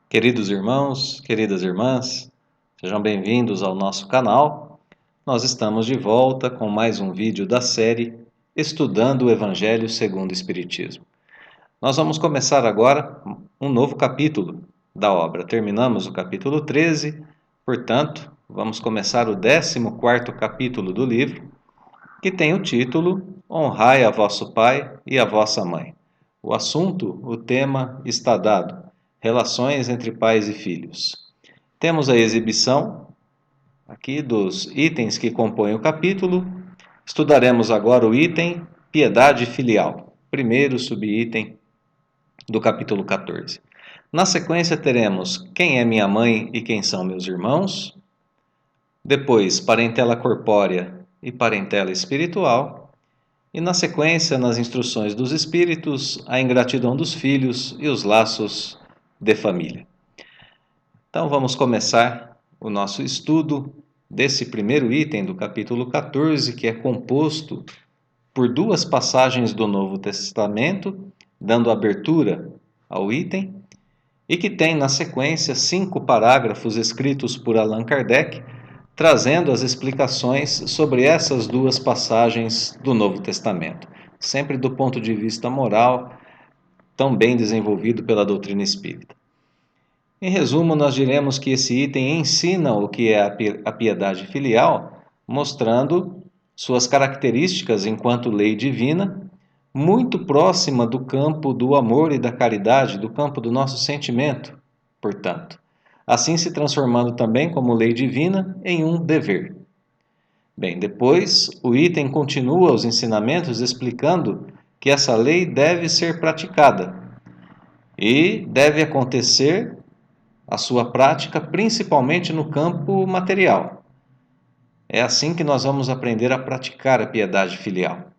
Queridos irmãos, queridas irmãs, sejam bem-vindos ao nosso canal. Nós estamos de volta com mais um vídeo da série Estudando o Evangelho segundo o Espiritismo. Nós vamos começar agora um novo capítulo da obra. Terminamos o capítulo 13, portanto, vamos começar o 14º capítulo do livro, que tem o título Honrai a vosso pai e a vossa mãe. O assunto, o tema está dado: relações entre pais e filhos. Temos a exibição aqui dos itens que compõem o capítulo. Estudaremos agora o item piedade filial, primeiro subitem do capítulo 14. Na sequência teremos quem é minha mãe e quem são meus irmãos. Depois, parentela corpórea e parentela espiritual. E na sequência, nas instruções dos espíritos, a ingratidão dos filhos e os laços de família. Então vamos começar o nosso estudo desse primeiro item do capítulo 14, que é composto por duas passagens do Novo Testamento, dando abertura ao item, e que tem na sequência 5 parágrafos escritos por Allan Kardec, trazendo as explicações sobre essas duas passagens do Novo Testamento, sempre do ponto de vista moral, tão bem desenvolvido pela doutrina espírita. Em resumo, nós diremos que esse item ensina o que é a piedade filial, mostrando suas características enquanto lei divina, muito próxima do campo do amor e da caridade, do campo do nosso sentimento, portanto. Assim se transformando também como lei divina em um dever. Bem, depois o item continua os ensinamentos explicando que essa lei deve ser praticada e deve acontecer a sua prática principalmente no campo material. É assim que nós vamos aprender a praticar a piedade filial.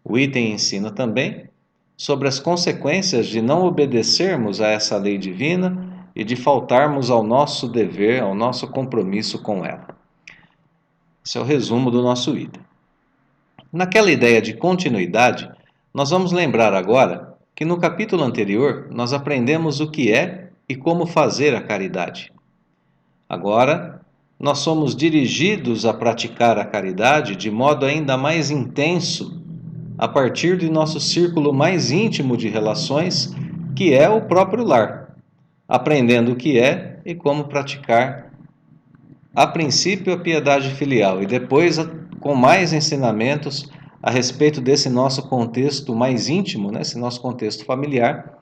O item ensina também sobre as consequências de não obedecermos a essa lei divina e de faltarmos ao nosso dever, ao nosso compromisso com ela. Esse é o resumo do nosso item. Naquela ideia de continuidade, nós vamos lembrar agora que no capítulo anterior nós aprendemos o que é e como fazer a caridade. Agora, nós somos dirigidos a praticar a caridade de modo ainda mais intenso, a partir de nosso círculo mais íntimo de relações, que é o próprio lar, aprendendo o que é e como praticar, a princípio, a piedade filial e depois com mais ensinamentos a respeito desse nosso contexto mais íntimo, esse nosso contexto familiar,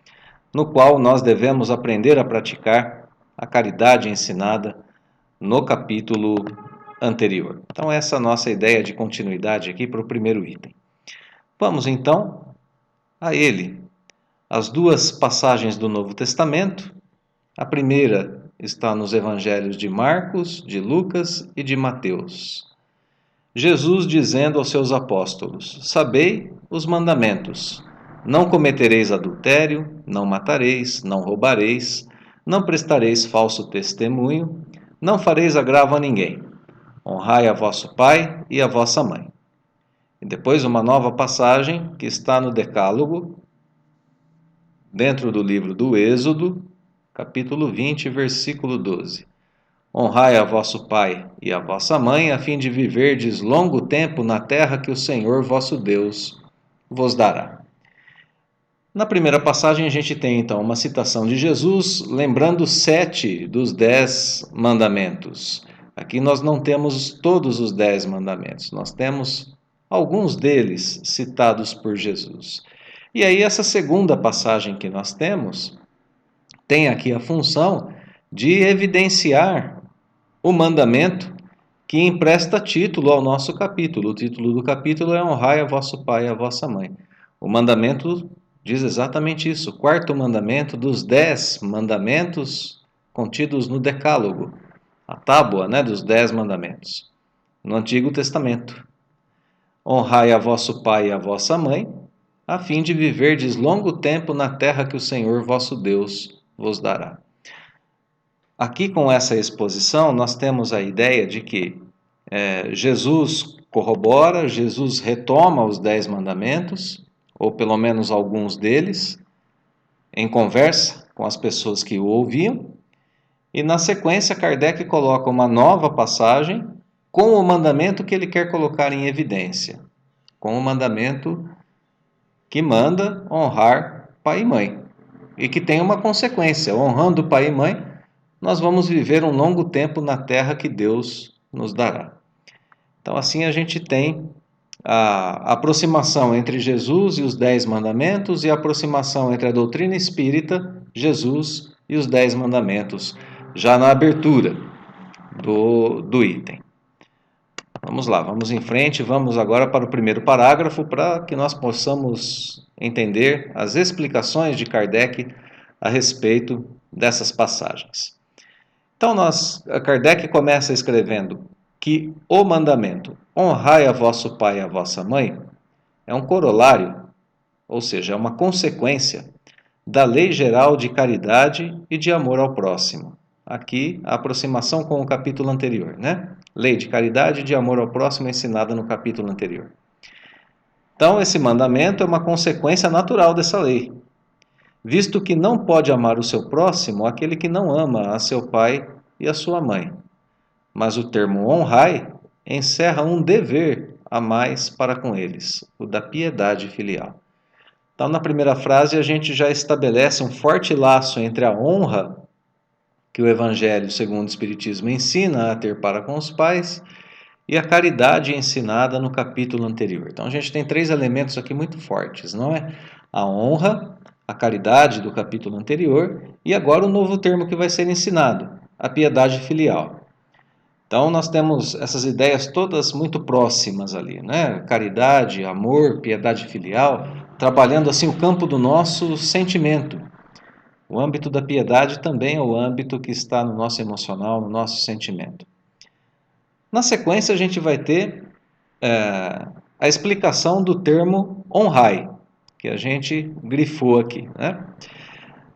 no qual nós devemos aprender a praticar a caridade ensinada no capítulo anterior. Então, essa é a nossa ideia de continuidade aqui para o primeiro item. Vamos então a ele. As duas passagens do Novo Testamento. A primeira está nos evangelhos de Marcos, de Lucas e de Mateus. Jesus dizendo aos seus apóstolos: sabei os mandamentos. Não cometereis adultério, não matareis, não roubareis, não prestareis falso testemunho, não fareis agravo a ninguém. Honrai a vosso pai e a vossa mãe. E depois uma nova passagem que está no Decálogo, dentro do livro do Êxodo, capítulo 20, versículo 12. Honrai a vosso pai e a vossa mãe, a fim de viverdes longo tempo na terra que o Senhor vosso Deus vos dará. Na primeira passagem a gente tem então uma citação de Jesus, lembrando 7 dos 10 mandamentos. Aqui nós não temos todos os 10 mandamentos, nós temos alguns deles citados por Jesus. E aí essa segunda passagem que nós temos, tem aqui a função de evidenciar o mandamento que empresta título ao nosso capítulo. O título do capítulo é Honrai a vosso pai e a vossa mãe. O mandamento diz exatamente isso, o quarto mandamento dos 10 mandamentos contidos no Decálogo, a tábua dos 10 mandamentos, no Antigo Testamento. Honrai a vosso pai e a vossa mãe, a fim de viverdes longo tempo na terra que o Senhor vosso Deus vos dará. Aqui com essa exposição nós temos a ideia de que Jesus corrobora, Jesus retoma os 10 mandamentos, ou pelo menos alguns deles, em conversa com as pessoas que o ouviam, E na sequência, Kardec coloca uma nova passagem com o mandamento que ele quer colocar em evidência, com o mandamento que manda honrar pai e mãe, e que tem uma consequência: honrando pai e mãe, nós vamos viver um longo tempo na terra que Deus nos dará. Então, assim a gente tem a aproximação entre Jesus e os 10 mandamentos e a aproximação entre a doutrina espírita, Jesus e os 10 mandamentos, já na abertura do item. Vamos lá, vamos em frente, vamos agora para o primeiro parágrafo para que nós possamos entender as explicações de Kardec a respeito dessas passagens. Então, Kardec começa escrevendo que o mandamento honrai a vosso pai e a vossa mãe é um corolário, ou seja, é uma consequência da lei geral de caridade e de amor ao próximo. Aqui, a aproximação com o capítulo anterior, né? Lei de caridade e de amor ao próximo ensinada no capítulo anterior. Então, esse mandamento é uma consequência natural dessa lei, visto que não pode amar o seu próximo aquele que não ama a seu pai e a sua mãe. Mas o termo honrai encerra um dever a mais para com eles, o da piedade filial. Então, na primeira frase, a gente já estabelece um forte laço entre a honra que o Evangelho segundo o Espiritismo ensina a ter para com os pais e a caridade ensinada no capítulo anterior. Então, a gente tem 3 elementos aqui muito fortes, não é? A honra, a caridade do capítulo anterior e agora o novo termo que vai ser ensinado, a piedade filial. Então, nós temos essas ideias todas muito próximas ali, né? Caridade, amor, piedade filial, trabalhando assim o campo do nosso sentimento. O âmbito da piedade também é o âmbito que está no nosso emocional, no nosso sentimento. Na sequência, a gente vai ter a explicação do termo honrai, que a gente grifou aqui, né?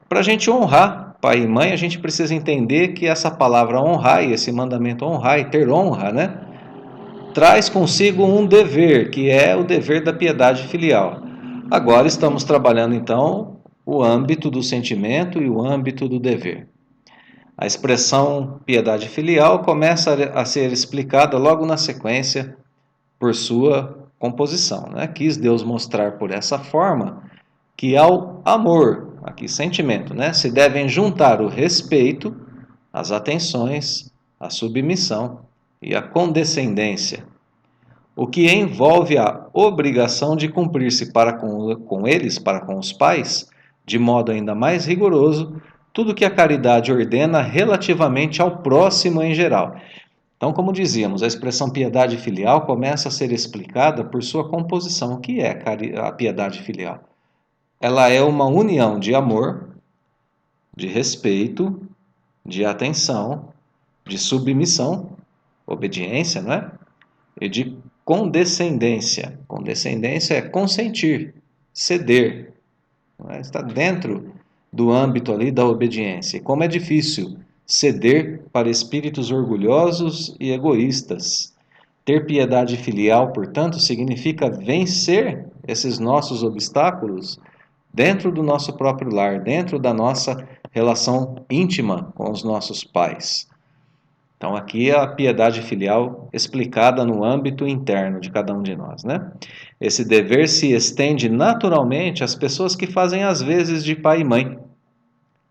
Para a gente honrar pai e mãe, a gente precisa entender que essa palavra honrai, esse mandamento honrai, ter honra, né? Traz consigo um dever, que é o dever da piedade filial. Agora estamos trabalhando, então, o âmbito do sentimento e o âmbito do dever. A expressão piedade filial começa a ser explicada logo na sequência por sua composição, né? Quis Deus mostrar por essa forma que ao amor, aqui sentimento, né, se devem juntar o respeito, as atenções, a submissão e a condescendência, o que envolve a obrigação de cumprir-se para com eles, para com os pais, de modo ainda mais rigoroso, tudo que a caridade ordena relativamente ao próximo em geral. Então, como dizíamos, a expressão piedade filial começa a ser explicada por sua composição. O que é a piedade filial? Ela é uma união de amor, de respeito, de atenção, de submissão, obediência, não é? E de condescendência. Condescendência é consentir, ceder. Não é? Está dentro do âmbito ali da obediência. E como é difícil ceder para espíritos orgulhosos e egoístas. Ter piedade filial, portanto, significa vencer esses nossos obstáculos dentro do nosso próprio lar, dentro da nossa relação íntima com os nossos pais. Então, aqui é a piedade filial explicada no âmbito interno de cada um de nós, né? Esse dever se estende naturalmente às pessoas que fazem as vezes de pai e mãe,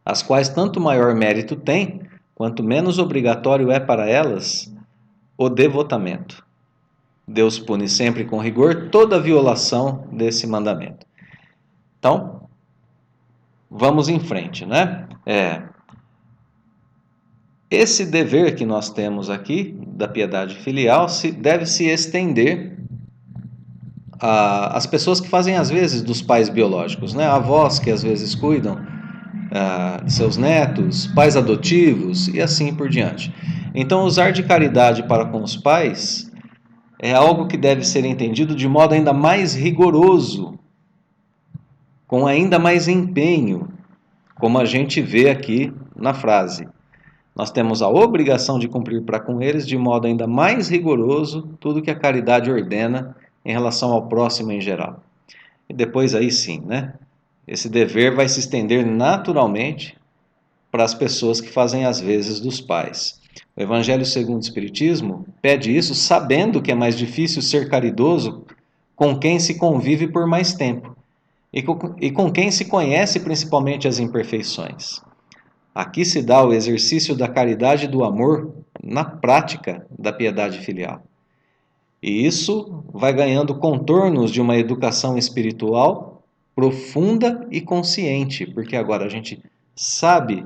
as quais tanto maior mérito têm, quanto menos obrigatório é para elas o devotamento. Deus pune sempre com rigor toda violação desse mandamento. Então, vamos em frente, né? Esse dever que nós temos aqui, da piedade filial, deve se estender às pessoas que fazem às vezes dos pais biológicos, né? Avós que às vezes cuidam de seus netos, pais adotivos e assim por diante. Então, usar de caridade para com os pais é algo que deve ser entendido de modo ainda mais rigoroso, com ainda mais empenho, como a gente vê aqui na frase. Nós temos a obrigação de cumprir para com eles de modo ainda mais rigoroso tudo que a caridade ordena em relação ao próximo em geral. E depois aí sim, né? Esse dever vai se estender naturalmente para as pessoas que fazem as vezes dos pais. O Evangelho segundo o Espiritismo pede isso sabendo que é mais difícil ser caridoso com quem se convive por mais tempo e com quem se conhece principalmente as imperfeições. Aqui se dá o exercício da caridade e do amor na prática da piedade filial. E isso vai ganhando contornos de uma educação espiritual profunda e consciente, porque agora a gente sabe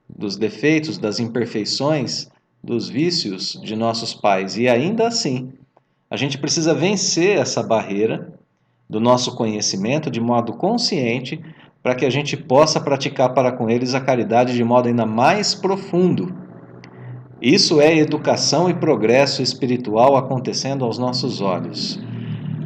dos defeitos, das imperfeições, dos vícios de nossos pais, e ainda assim a gente precisa vencer essa barreira do nosso conhecimento de modo consciente para que a gente possa praticar para com eles a caridade de modo ainda mais profundo. Isso é educação e progresso espiritual acontecendo aos nossos olhos.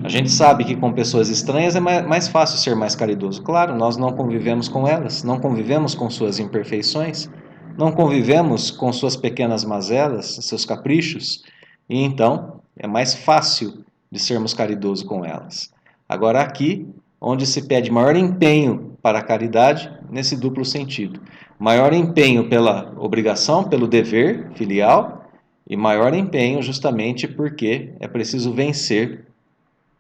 A gente sabe que com pessoas estranhas é mais fácil ser mais caridoso. Claro, nós não convivemos com elas, não convivemos com suas imperfeições, não convivemos com suas pequenas mazelas, seus caprichos, e então é mais fácil de sermos caridosos com elas. Agora aqui, onde se pede maior empenho para a caridade, nesse duplo sentido. Maior empenho pela obrigação, pelo dever filial, e maior empenho justamente porque é preciso vencer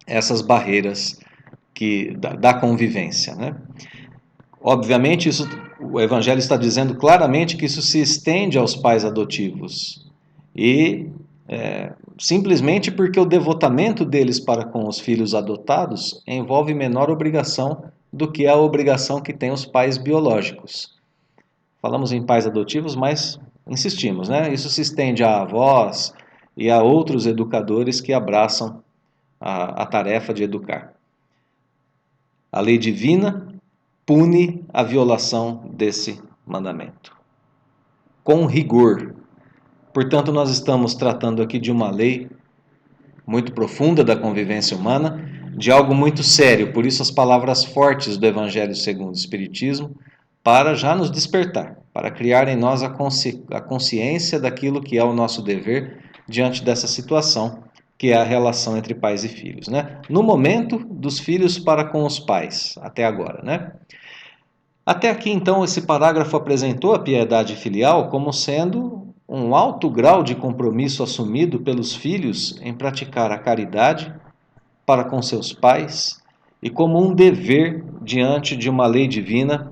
essas barreiras da convivência, né? Obviamente, o Evangelho está dizendo claramente que isso se estende aos pais adotivos. E simplesmente porque o devotamento deles para com os filhos adotados envolve menor obrigação do que a obrigação que têm os pais biológicos. Falamos em pais adotivos, mas insistimos, né? Isso se estende a avós e a outros educadores que abraçam a tarefa de educar. A lei divina pune a violação desse mandamento, com rigor. Portanto, nós estamos tratando aqui de uma lei muito profunda da convivência humana, de algo muito sério, por isso as palavras fortes do Evangelho segundo o Espiritismo, para já nos despertar, para criar em nós a consciência daquilo que é o nosso dever diante dessa situação, que é a relação entre pais e filhos, né? No momento dos filhos para com os pais, até agora, né? Até aqui, então, esse parágrafo apresentou a piedade filial como sendo um alto grau de compromisso assumido pelos filhos em praticar a caridade para com seus pais e como um dever diante de uma lei divina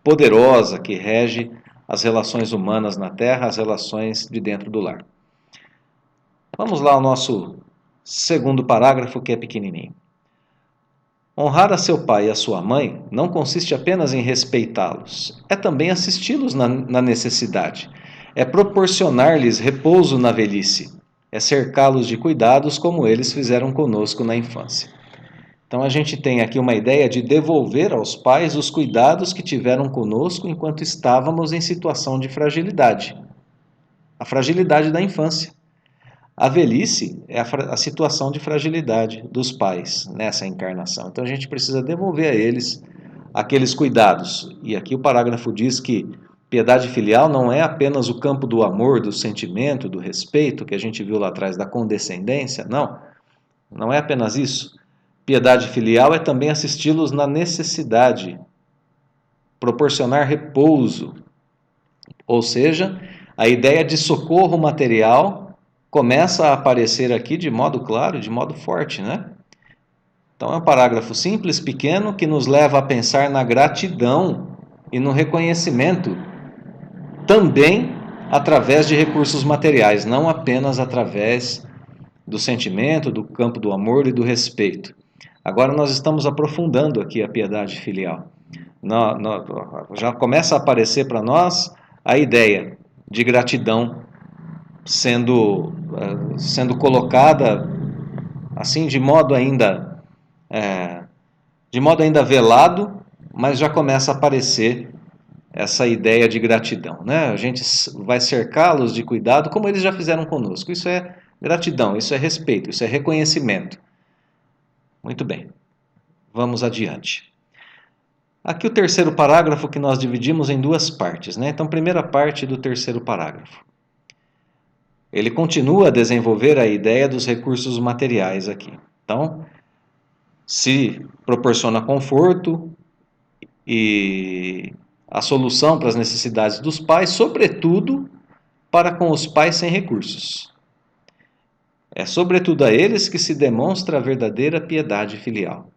poderosa que rege as relações humanas na Terra, as relações de dentro do lar. Vamos lá ao nosso segundo parágrafo, que é pequenininho. Honrar a seu pai e a sua mãe não consiste apenas em respeitá-los, é também assisti-los na necessidade, é proporcionar-lhes repouso na velhice, é cercá-los de cuidados como eles fizeram conosco na infância. Então a gente tem aqui uma ideia de devolver aos pais os cuidados que tiveram conosco enquanto estávamos em situação de fragilidade. A fragilidade da infância. A velhice é a situação de fragilidade dos pais nessa encarnação. Então a gente precisa devolver a eles aqueles cuidados. E aqui o parágrafo diz que piedade filial não é apenas o campo do amor, do sentimento, do respeito, que a gente viu lá atrás, da condescendência. Não, não é apenas isso. Piedade filial é também assisti-los na necessidade, proporcionar repouso. Ou seja, a ideia de socorro material começa a aparecer aqui de modo claro, de modo forte, né? Então é um parágrafo simples, pequeno, que nos leva a pensar na gratidão e no reconhecimento, também através de recursos materiais, não apenas através do sentimento, do campo do amor e do respeito. Agora nós estamos aprofundando aqui a piedade filial. Já começa a aparecer para nós a ideia de gratidão sendo colocada assim de modo ainda velado, mas já começa a aparecer essa ideia de gratidão, né? A gente vai cercá-los de cuidado como eles já fizeram conosco. Isso é gratidão, isso é respeito, isso é reconhecimento. Muito bem, vamos adiante. Aqui o terceiro parágrafo que nós dividimos em duas partes, né? Então, primeira parte do terceiro parágrafo. Ele continua a desenvolver a ideia dos recursos materiais aqui. Então, se proporciona conforto e a solução para as necessidades dos pais, sobretudo para com os pais sem recursos. É sobretudo a eles que se demonstra a verdadeira piedade filial.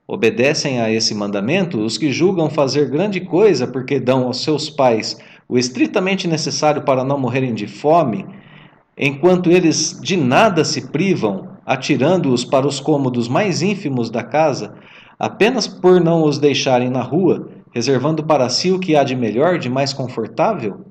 Obedecem a esse mandamento os que julgam fazer grande coisa porque dão aos seus pais o estritamente necessário para não morrerem de fome, enquanto eles de nada se privam, atirando-os para os cômodos mais ínfimos da casa, apenas por não os deixarem na rua, reservando para si o que há de melhor, de mais confortável?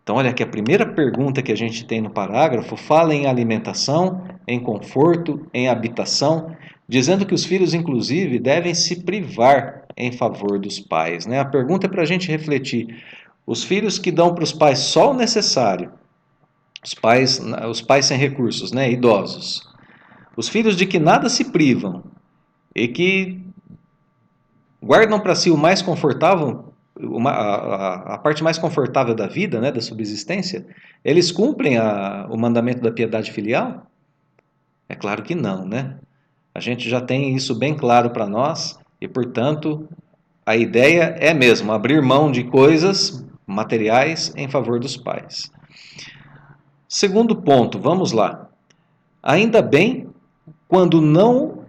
Então, olha aqui, a primeira pergunta que a gente tem no parágrafo fala em alimentação, em conforto, em habitação, dizendo que os filhos, inclusive, devem se privar em favor dos pais, né? A pergunta é para a gente refletir. Os filhos que dão para os pais só o necessário, os pais sem recursos, né? Idosos. Os filhos de que nada se privam e que guardam para si o mais confortável, a parte mais confortável da vida, né, da subsistência, eles cumprem o mandamento da piedade filial? É claro que não, né? A gente já tem isso bem claro para nós e, portanto, a ideia é mesmo abrir mão de coisas materiais em favor dos pais. Segundo ponto, vamos lá. Ainda bem quando não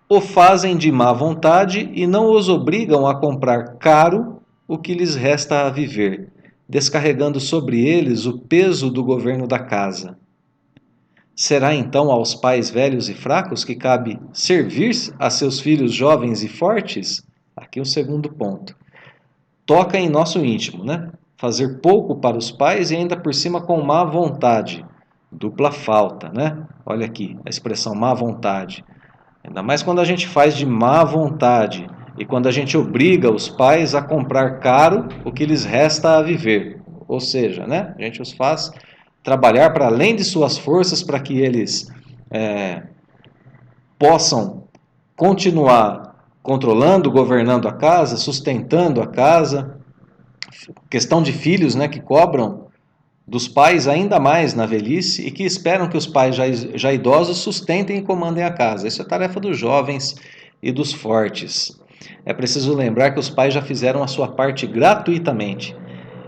o fazem de má vontade e não os obrigam a comprar caro o que lhes resta a viver, descarregando sobre eles o peso do governo da casa. Será então aos pais velhos e fracos que cabe servir a seus filhos jovens e fortes? Aqui o segundo ponto. Toca em nosso íntimo, né? Fazer pouco para os pais e ainda por cima com má vontade. Dupla falta, né? Olha aqui a expressão má vontade. Ainda mais quando a gente faz de má vontade e quando a gente obriga os pais a comprar caro o que lhes resta a viver. Ou seja, né, a gente os faz trabalhar para além de suas forças para que eles possam continuar controlando, governando a casa, sustentando a casa. Questão de filhos, né, que cobram dos pais ainda mais na velhice e que esperam que os pais já idosos sustentem e comandem a casa. Isso é tarefa dos jovens e dos fortes. É preciso lembrar que os pais já fizeram a sua parte gratuitamente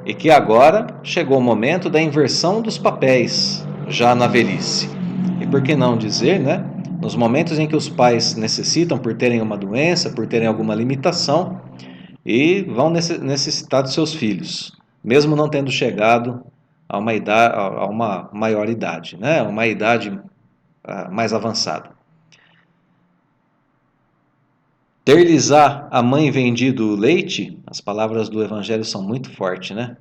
e que agora chegou o momento da inversão dos papéis, já na velhice. E por que não dizer, né? Nos momentos em que os pais necessitam por terem uma doença, por terem alguma limitação, e vão necessitar dos seus filhos, mesmo não tendo chegado a uma maior idade, né? Uma idade mais avançada. Ter-lhes-á a mãe vendido leite? As palavras do Evangelho são muito fortes, né?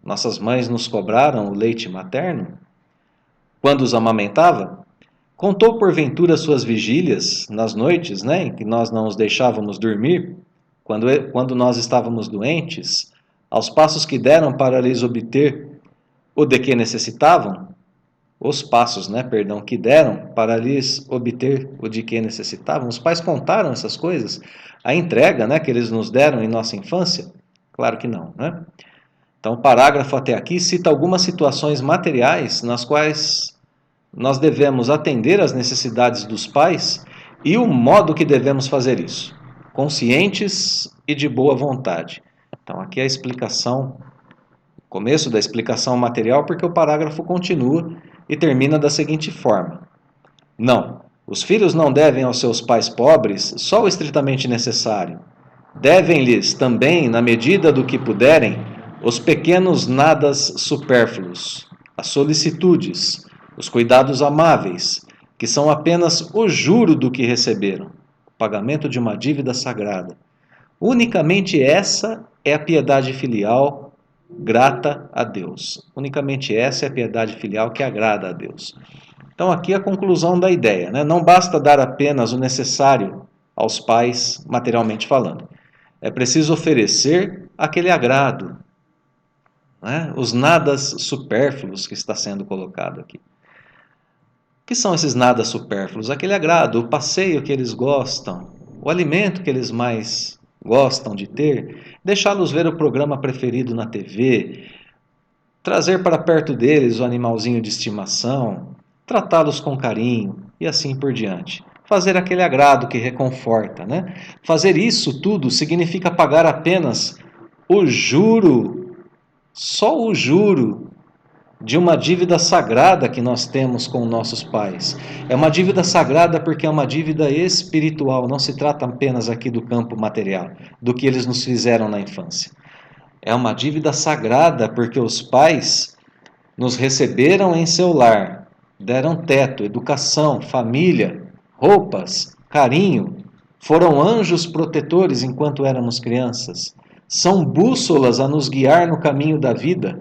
Nossas mães nos cobraram o leite materno quando os amamentava? Contou porventura suas vigílias nas noites, né, em que nós não os deixávamos dormir, quando nós estávamos doentes, aos passos que deram para lhes obter o de que necessitavam? Os passos, né, perdão, que deram para lhes obter o de que necessitavam. Os pais contaram essas coisas? A entrega, né, que eles nos deram em nossa infância? Claro que não, né? Então, o parágrafo até aqui cita algumas situações materiais nas quais nós devemos atender às necessidades dos pais e o modo que devemos fazer isso, conscientes e de boa vontade. Então, aqui é a explicação, começo da explicação material, porque o parágrafo continua e termina da seguinte forma: não, os filhos não devem aos seus pais pobres só o estritamente necessário. Devem-lhes também, na medida do que puderem, os pequenos nadas supérfluos, as solicitudes, os cuidados amáveis, que são apenas o juro do que receberam, o pagamento de uma dívida sagrada. Unicamente essa é a piedade filial grata a Deus. Unicamente essa é a piedade filial que agrada a Deus. Então aqui a conclusão da ideia, né? Não basta dar apenas o necessário aos pais, materialmente falando. É preciso oferecer aquele agrado, né? Os nadas supérfluos que está sendo colocado aqui. O que são esses nadas supérfluos? Aquele agrado, o passeio que eles gostam, o alimento que eles mais gostam de ter, deixá-los ver o programa preferido na TV, trazer para perto deles o animalzinho de estimação, tratá-los com carinho e assim por diante. Fazer aquele agrado que reconforta, né? Fazer isso tudo significa pagar apenas o juro, só o juro de uma dívida sagrada que nós temos com nossos pais. É uma dívida sagrada porque é uma dívida espiritual, não se trata apenas aqui do campo material, do que eles nos fizeram na infância. É uma dívida sagrada porque os pais nos receberam em seu lar, deram teto, educação, família, roupas, carinho, foram anjos protetores enquanto éramos crianças, são bússolas a nos guiar no caminho da vida.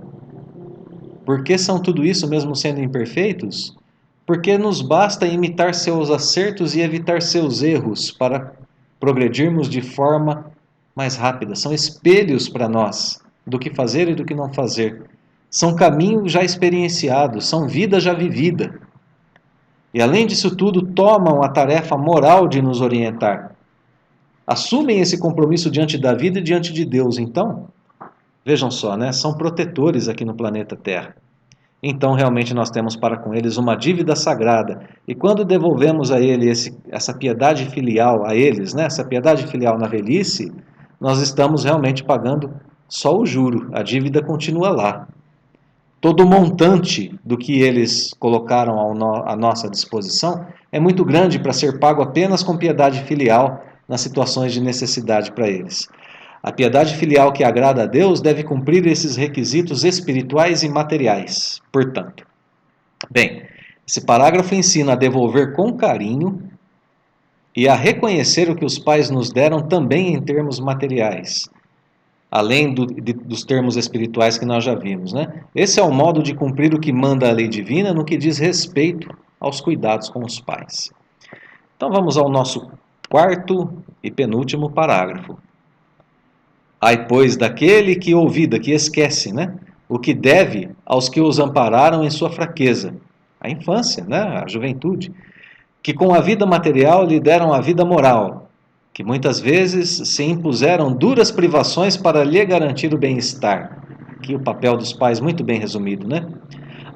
Por que são tudo isso mesmo sendo imperfeitos? Porque nos basta imitar seus acertos e evitar seus erros para progredirmos de forma mais rápida. São espelhos para nós do que fazer e do que não fazer. São caminhos já experienciados, são vida já vivida. E além disso tudo, tomam a tarefa moral de nos orientar. Assumem esse compromisso diante da vida e diante de Deus. Então, vejam só, né? São protetores aqui no planeta Terra. Então, realmente, nós temos para com eles uma dívida sagrada. E quando devolvemos a eles essa piedade filial a eles, né? Essa piedade filial na velhice, nós estamos realmente pagando só o juro. A dívida continua lá. Todo o montante do que eles colocaram à nossa disposição é muito grande para ser pago apenas com piedade filial nas situações de necessidade para eles. A piedade filial que agrada a Deus deve cumprir esses requisitos espirituais e materiais, portanto. Bem, esse parágrafo ensina a devolver com carinho e a reconhecer o que os pais nos deram também em termos materiais, além dos termos espirituais que nós já vimos, né? Esse é o modo de cumprir o que manda a lei divina no que diz respeito aos cuidados com os pais. Então vamos ao nosso quarto e penúltimo parágrafo. Ai, pois, daquele que ouvida, que esquece, né? O que deve aos que os ampararam em sua fraqueza, a infância, né? A juventude, que com a vida material lhe deram a vida moral, que muitas vezes se impuseram duras privações para lhe garantir o bem-estar. Aqui o papel dos pais muito bem resumido, né?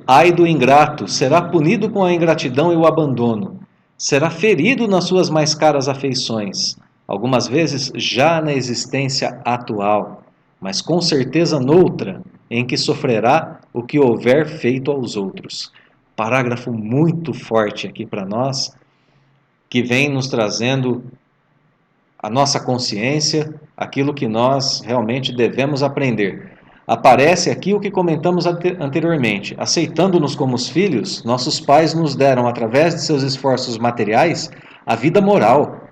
Ai do ingrato, será punido com a ingratidão e o abandono, será ferido nas suas mais caras afeições, algumas vezes já na existência atual, mas com certeza noutra, em que sofrerá o que houver feito aos outros. Parágrafo muito forte aqui para nós, que vem nos trazendo a nossa consciência, aquilo que nós realmente devemos aprender. Aparece aqui o que comentamos anteriormente. Aceitando-nos como os filhos, nossos pais nos deram, através de seus esforços materiais, a vida moral,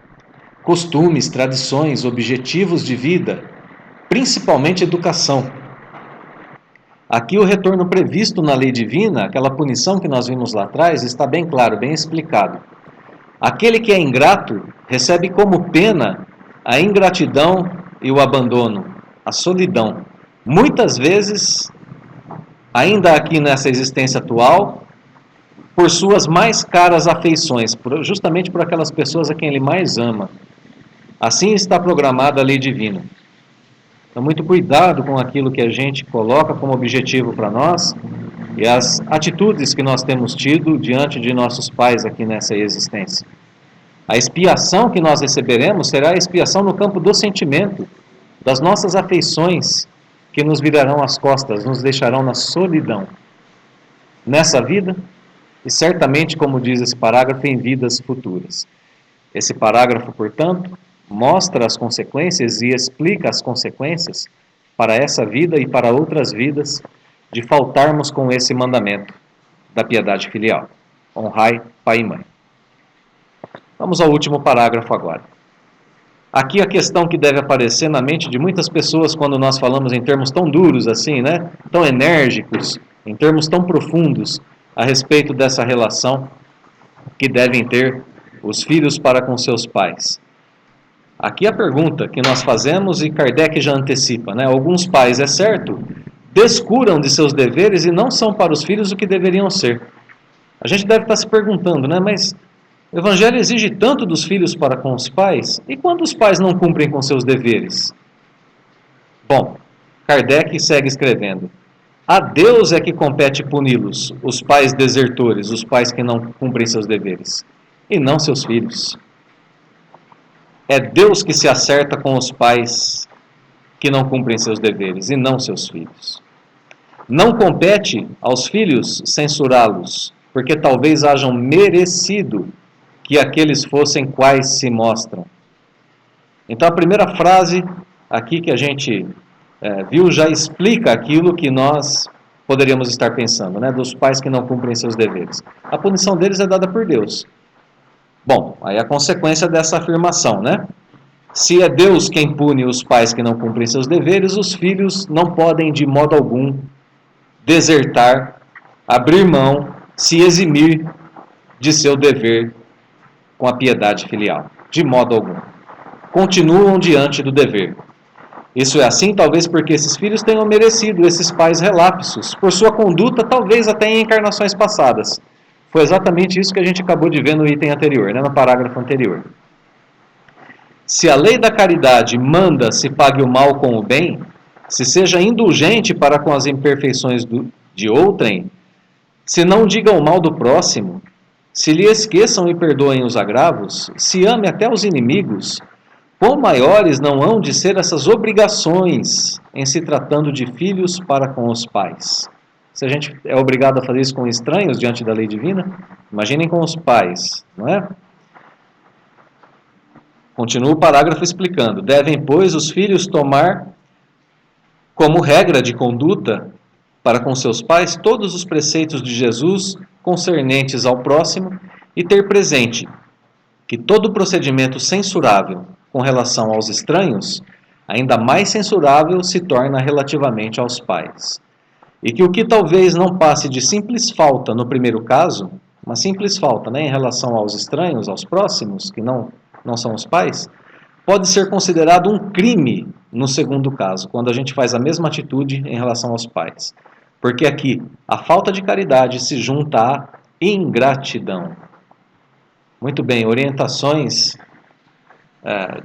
costumes, tradições, objetivos de vida, principalmente educação. Aqui o retorno previsto na lei divina, aquela punição que nós vimos lá atrás, está bem claro, bem explicado. Aquele que é ingrato recebe como pena a ingratidão e o abandono, a solidão. Muitas vezes, ainda aqui nessa existência atual, por suas mais caras afeições, justamente por aquelas pessoas a quem ele mais ama. Assim está programada a lei divina. Então, muito cuidado com aquilo que a gente coloca como objetivo para nós e as atitudes que nós temos tido diante de nossos pais aqui nessa existência. A expiação que nós receberemos será a expiação no campo do sentimento, das nossas afeições, que nos virarão as costas, nos deixarão na solidão. Nessa vida, e certamente, como diz esse parágrafo, em vidas futuras. Esse parágrafo, portanto, mostra as consequências e explica as consequências para essa vida e para outras vidas de faltarmos com esse mandamento da piedade filial. Honrai pai e mãe. Vamos ao último parágrafo agora. Aqui a questão que deve aparecer na mente de muitas pessoas quando nós falamos em termos tão duros assim, né? Tão enérgicos, em termos tão profundos a respeito dessa relação que devem ter os filhos para com seus pais. Aqui a pergunta que nós fazemos e Kardec já antecipa, né? Alguns pais, é certo, descuram de seus deveres e não são para os filhos o que deveriam ser. A gente deve estar se perguntando, né? Mas o Evangelho exige tanto dos filhos para com os pais, e quando os pais não cumprem com seus deveres? Bom, Kardec segue escrevendo. A Deus é que compete puni-los, os pais desertores, os pais que não cumprem seus deveres, e não seus filhos. É Deus que se acerta com os pais que não cumprem seus deveres e não seus filhos. Não compete aos filhos censurá-los, porque talvez hajam merecido que aqueles fossem quais se mostram. Então a primeira frase aqui que a gente viu já explica aquilo que nós poderíamos estar pensando, né? Dos pais que não cumprem seus deveres. A punição deles é dada por Deus. Bom, aí a consequência dessa afirmação, né? Se é Deus quem pune os pais que não cumprem seus deveres, os filhos não podem de modo algum desertar, abrir mão, se eximir de seu dever com a piedade filial. De modo algum. Continuam diante do dever. Isso é assim, talvez porque esses filhos tenham merecido esses pais relapsos, por sua conduta, talvez até em encarnações passadas. Foi exatamente isso que a gente acabou de ver no item anterior, né, no parágrafo anterior. Se a lei da caridade manda se pague o mal com o bem, se seja indulgente para com as imperfeições de outrem, se não diga o mal do próximo, se lhe esqueçam e perdoem os agravos, se ame até os inimigos, quão maiores não hão de ser essas obrigações em se tratando de filhos para com os pais? Se a gente é obrigado a fazer isso com estranhos diante da lei divina, imaginem com os pais, não é? Continua o parágrafo explicando. Devem, pois, os filhos tomar como regra de conduta para com seus pais todos os preceitos de Jesus concernentes ao próximo e ter presente que todo procedimento censurável com relação aos estranhos, ainda mais censurável se torna relativamente aos pais. E que o que talvez não passe de simples falta no primeiro caso, uma simples falta, né, em relação aos estranhos, aos próximos, que não são os pais, pode ser considerado um crime no segundo caso, quando a gente faz a mesma atitude em relação aos pais. Porque aqui a falta de caridade se junta à ingratidão. Muito bem, orientações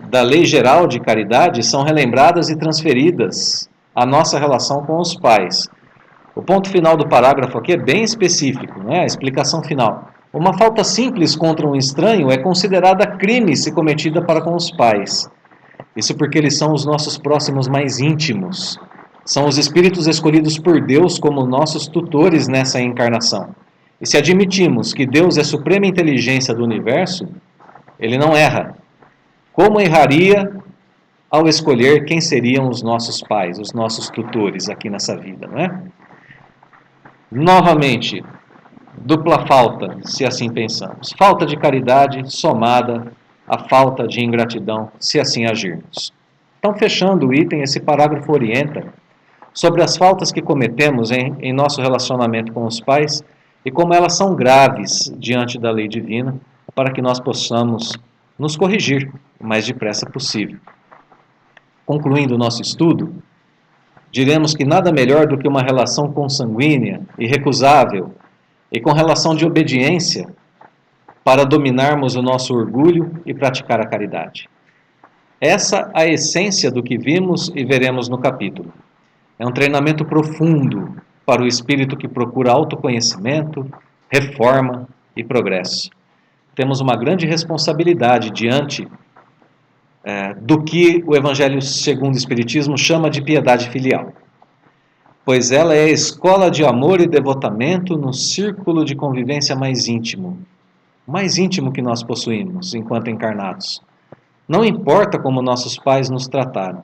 da Lei Geral de Caridade são relembradas e transferidas à nossa relação com os pais. O ponto final do parágrafo aqui é bem específico, né? A explicação final. Uma falta simples contra um estranho é considerada crime se cometida para com os pais. Isso porque eles são os nossos próximos mais íntimos. São os espíritos escolhidos por Deus como nossos tutores nessa encarnação. E se admitimos que Deus é a suprema inteligência do universo, ele não erra. Como erraria ao escolher quem seriam os nossos pais, os nossos tutores aqui nessa vida, não é? Novamente, dupla falta, se assim pensamos. Falta de caridade somada à falta de ingratidão, se assim agirmos. Então, fechando o item, esse parágrafo orienta sobre as faltas que cometemos em nosso relacionamento com os pais e como elas são graves diante da lei divina, para que nós possamos nos corrigir o mais depressa possível. Concluindo o nosso estudo, diremos que nada melhor do que uma relação consanguínea, irrecusável, e com relação de obediência, para dominarmos o nosso orgulho e praticar a caridade. Essa é a essência do que vimos e veremos no capítulo. É um treinamento profundo para o espírito que procura autoconhecimento, reforma e progresso. Temos uma grande responsabilidade diante do que o Evangelho segundo o Espiritismo chama de piedade filial, pois ela é a escola de amor e devotamento no círculo de convivência mais íntimo que nós possuímos enquanto encarnados. Não importa como nossos pais nos trataram,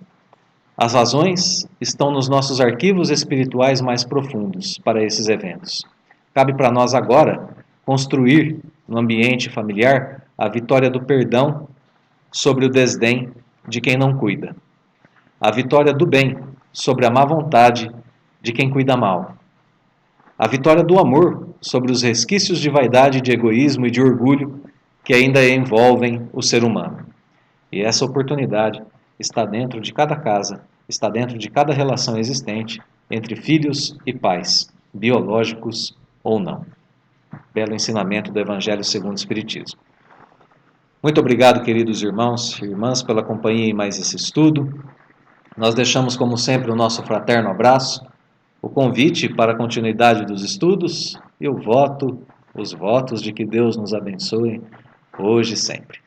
as razões estão nos nossos arquivos espirituais mais profundos para esses eventos. Cabe para nós agora construir no ambiente familiar a vitória do perdão sobre o desdém de quem não cuida, a vitória do bem sobre a má vontade de quem cuida mal, a vitória do amor sobre os resquícios de vaidade, de egoísmo e de orgulho que ainda envolvem o ser humano. E essa oportunidade está dentro de cada casa, está dentro de cada relação existente entre filhos e pais, biológicos ou não. Belo ensinamento do Evangelho segundo o Espiritismo. Muito obrigado, queridos irmãos e irmãs, pela companhia em mais esse estudo. Nós deixamos, como sempre, o nosso fraterno abraço, o convite para a continuidade dos estudos e os votos de que Deus nos abençoe hoje e sempre.